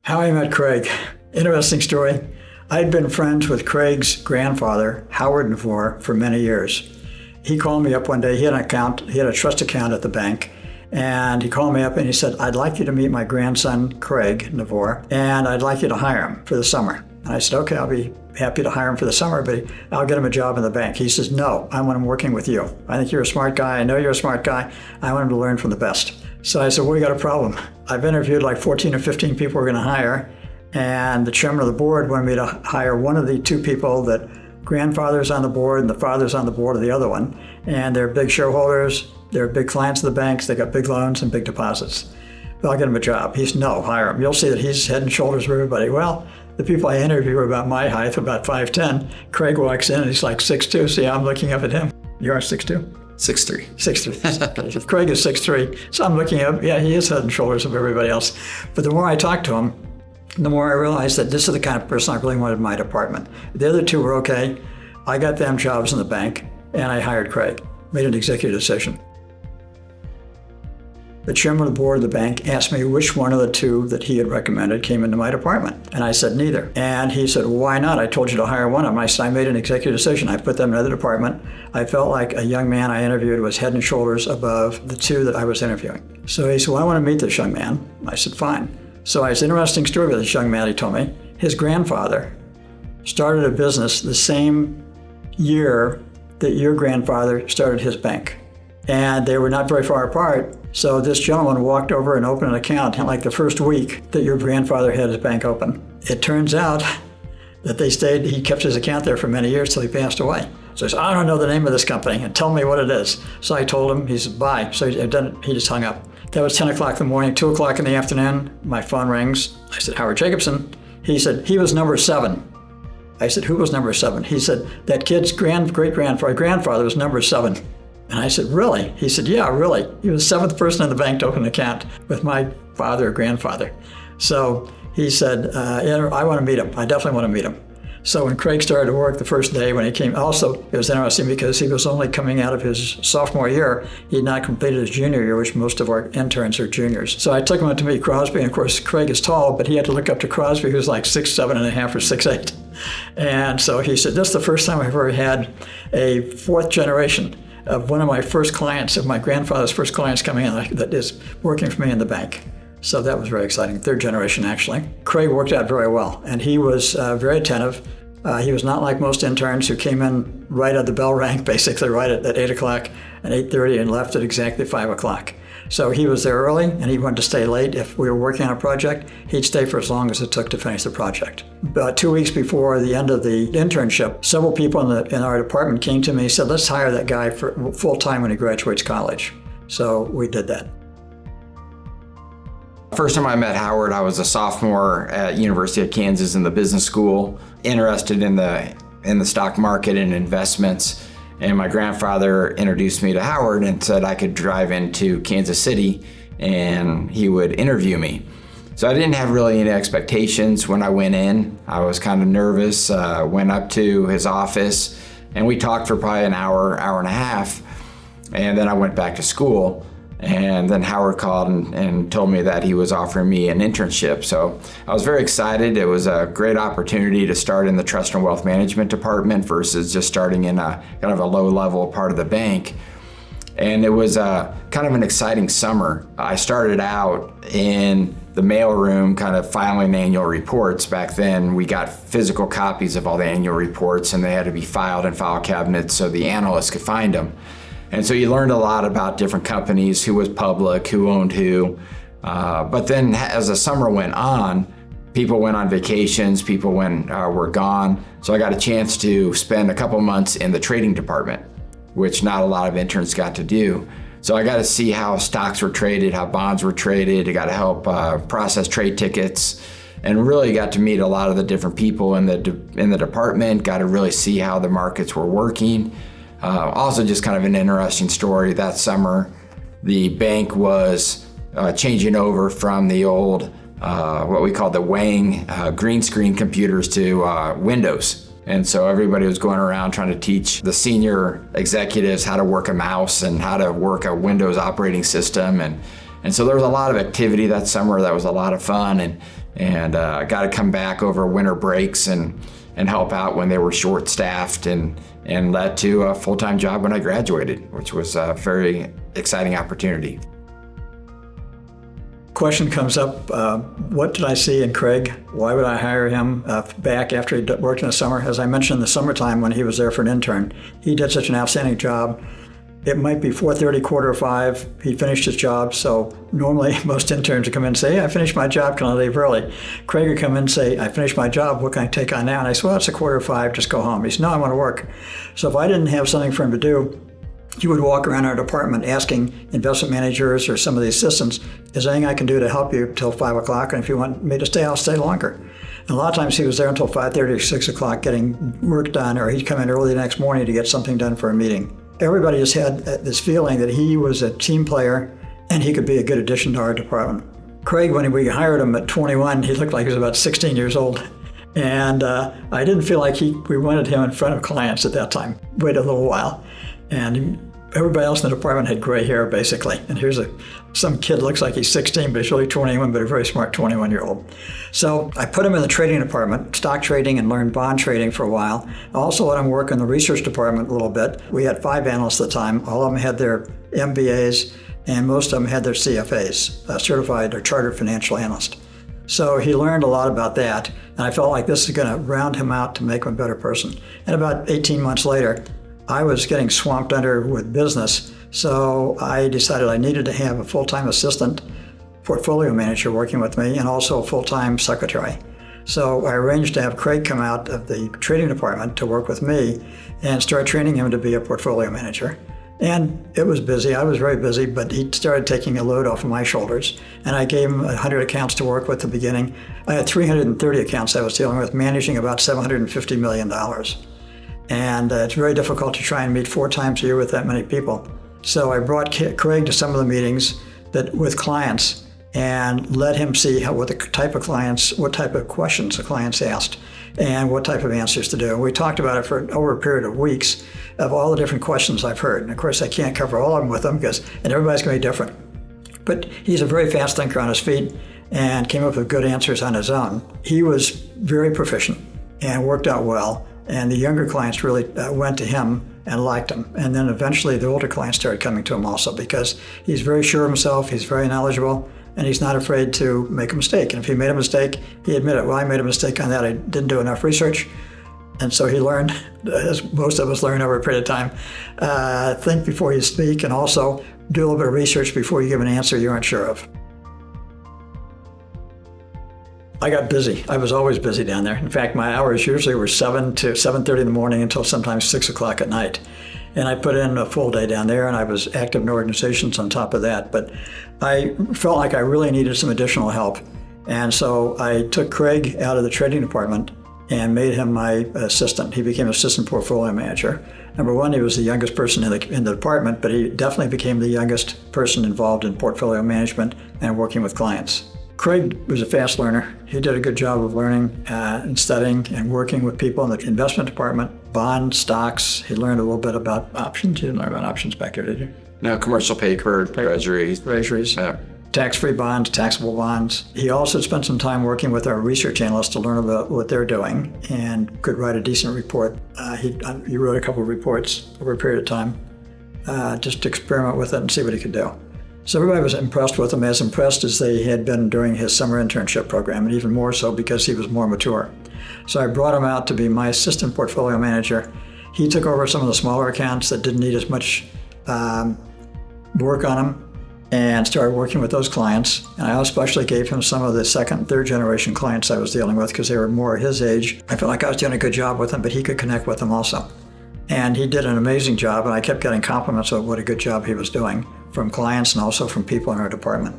How I met Craig. Interesting story. I'd been friends with Craig's grandfather, Howard Jacobson, for many years. He called me up one day. He had a trust account at the bank. And he called me up and he said, I'd like you to meet my grandson, Craig Novorr, and I'd like you to hire him for the summer. And I said, okay, I'll be happy to hire him for the summer, but I'll get him a job in the bank. He says, no, I want him working with you. I think you're a smart guy. I know you're a smart guy. I want him to learn from the best. So I said, well, we got a problem. I've interviewed like 14 or 15 people we're going to hire, and the chairman of the board wanted me to hire one of the two people that grandfather's on the board and the father's on the board of the other one. And they're big shareholders. They're big clients of the banks. They got big loans and big deposits. But I'll get him a job. He said, no, hire him. You'll see that he's head and shoulders for everybody. Well, the people I interviewed were about my height, about 5'10". Craig walks in and he's like 6'2". See, I'm looking up at him. You are 6'2"? 6'3". 6'3". Craig is 6'3". So I'm looking up. Yeah, he is head and shoulders of everybody else. But the more I talked to him, the more I realized that this is the kind of person I really wanted in my department. The other two were okay. I got them jobs in the bank, and I hired Craig. Made an executive decision. The chairman of the board of the bank asked me which one of the two that he had recommended came into my department. And I said, neither. And he said, well, why not? I told you to hire one of them. I said, I made an executive decision. I put them in another department. I felt like a young man I interviewed was head and shoulders above the two that I was interviewing. So he said, well, I want to meet this young man. I said, fine. So it's an interesting story with this young man, he told me. His grandfather started a business the same year that your grandfather started his bank. And they were not very far apart. So this gentleman walked over and opened an account like the first week that your grandfather had his bank open. It turns out that he kept his account there for many years till he passed away. So he said, I don't know the name of this company, and tell me what it is. So I told him, he said, bye. So he just hung up. That was 10 o'clock in the morning, 2 o'clock in the afternoon, my phone rings. I said, Howard Jacobson. He said, he was number 7. I said, who was number 7? He said, that kid's grandfather was number 7. And I said, really? He said, yeah, really. He was the 7th person in the bank to open an account with my father or grandfather. So he said, I want to meet him. I definitely want to meet him. So when Craig started to work the first day when he came, also it was interesting because he was only coming out of his sophomore year. He had not completed his junior year, which most of our interns are juniors. So I took him out to meet Crosby, and of course Craig is tall, but he had to look up to Crosby, who was like 6'7.5" or 6'8". And so he said, this is the first time I've ever had a 4th generation of one of my first clients, of my grandfather's first clients coming in that is working for me in the bank. So that was very exciting. 3rd generation, actually. Craig worked out very well, and he was very attentive. He was not like most interns who came in right at the bell rang, basically right at 8 o'clock and 8:30 and left at exactly 5 o'clock. So he was there early, and he wanted to stay late. If we were working on a project, he'd stay for as long as it took to finish the project. About 2 weeks before the end of the internship, several people in our department came to me and said, let's hire that guy for full-time when he graduates college. So we did that. First time I met Howard, I was a sophomore at University of Kansas in the business school, interested in the stock market and investments. And my grandfather introduced me to Howard and said I could drive into Kansas City and he would interview me. So I didn't have really any expectations when I went in. I was kind of nervous, went up to his office, and we talked for probably an hour, hour and a half. And then I went back to school. And then Howard called and told me that he was offering me an internship. So I was very excited. It was a great opportunity to start in the trust and wealth management department versus just starting in a kind of a low-level part of the bank. And it was kind of an exciting summer. I started out in the mailroom kind of filing annual reports. Back then we got physical copies of all the annual reports, and they had to be filed in file cabinets so the analysts could find them. And so you learned a lot about different companies, who was public, who owned who. But then as the summer went on, people went on vacations, people were gone. So I got a chance to spend a couple months in the trading department, which not a lot of interns got to do. So I got to see how stocks were traded, how bonds were traded. I got to help process trade tickets, and really got to meet a lot of the different people in the department, got to really see how the markets were working. Also just kind of an interesting story. That summer, the bank was changing over from the old, what we call the Wang green screen computers to Windows. And so everybody was going around trying to teach the senior executives how to work a mouse and how to work a Windows operating system. And so there was a lot of activity that summer. That was a lot of fun. and got to come back over winter breaks and help out when they were short-staffed, and led to a full-time job when I graduated, which was a very exciting opportunity. Question comes up, what did I see in Craig? Why would I hire him back after he worked in the summer? As I mentioned, in the summertime when he was there for an intern, he did such an outstanding job. It might be 4:30, 4:45. He finished his job, so normally most interns would come in and say, hey, I finished my job, can I leave early? Craig would come in and say, I finished my job, what can I take on now? And I said, well, it's 4:45, just go home. He said, no, I want to work. So if I didn't have something for him to do, he would walk around our department asking investment managers or some of the assistants, is there anything I can do to help you till 5 o'clock? And if you want me to stay, I'll stay longer. And a lot of times he was there until 5:30 or 6 o'clock getting work done, or he'd come in early the next morning to get something done for a meeting. Everybody just had this feeling that he was a team player and he could be a good addition to our department. Craig, when we hired him at 21, he looked like he was about 16 years old. And I didn't feel like we wanted him in front of clients at that time. Waited a little while. And everybody else in the department had gray hair, basically. And here's some kid looks like he's 16, but he's really 21, but a very smart 21-year-old. So I put him in the trading department, stock trading, and learned bond trading for a while. I also let him work in the research department a little bit. We had 5 analysts at the time. All of them had their MBAs, and most of them had their CFAs, certified or chartered financial analyst. So he learned a lot about that, and I felt like this is going to round him out to make him a better person. And about 18 months later, I was getting swamped under with business, so I decided I needed to have a full-time assistant portfolio manager working with me and also a full-time secretary. So I arranged to have Craig come out of the trading department to work with me and start training him to be a portfolio manager. And it was busy. I was very busy, but he started taking a load off of my shoulders. And I gave him 100 accounts to work with at the beginning. I had 330 accounts I was dealing with, managing about $750 million. And it's very difficult to try and meet 4 times a year with that many people. So I brought Craig to some of the meetings with clients and let him see what type of questions the clients asked and what type of answers to do. And we talked about it for over a period of weeks of all the different questions I've heard. And of course, I can't cover all of them with him and everybody's going to be different. But he's a very fast thinker on his feet and came up with good answers on his own. He was very proficient and worked out well. And the younger clients really went to him and liked him. And then eventually the older clients started coming to him also because he's very sure of himself, he's very knowledgeable, and he's not afraid to make a mistake. And if he made a mistake, he admitted, well, I made a mistake on that, I didn't do enough research. And so he learned, as most of us learn over a period of time, think before you speak and also do a little bit of research before you give an answer you aren't sure of. I got busy. I was always busy down there. In fact, my hours usually were 7 to 7:30 in the morning until sometimes 6 o'clock at night. And I put in a full day down there, and I was active in organizations on top of that. But I felt like I really needed some additional help. And so I took Craig out of the trading department and made him my assistant. He became assistant portfolio manager. Number one, he was the youngest person in the department, but he definitely became the youngest person involved in portfolio management and working with clients. Craig was a fast learner. He did a good job of learning and studying and working with people in the investment department, bonds, stocks. He learned a little bit about options. You didn't learn about options back there, did you? No, commercial paper, treasuries. Treasuries. Yeah. Tax-free bonds, taxable bonds. He also spent some time working with our research analysts to learn about what they're doing and could write a decent report. He wrote a couple of reports over a period of time just to experiment with it and see what he could do. So everybody was impressed with him, as impressed as they had been during his summer internship program, and even more so because he was more mature. So I brought him out to be my assistant portfolio manager. He took over some of the smaller accounts that didn't need as much work on them and started working with those clients. And I especially gave him some of the second and third generation clients I was dealing with because they were more his age. I felt like I was doing a good job with them, but he could connect with them also. And he did an amazing job, and I kept getting compliments of what a good job he was doing from clients and also from people in our department.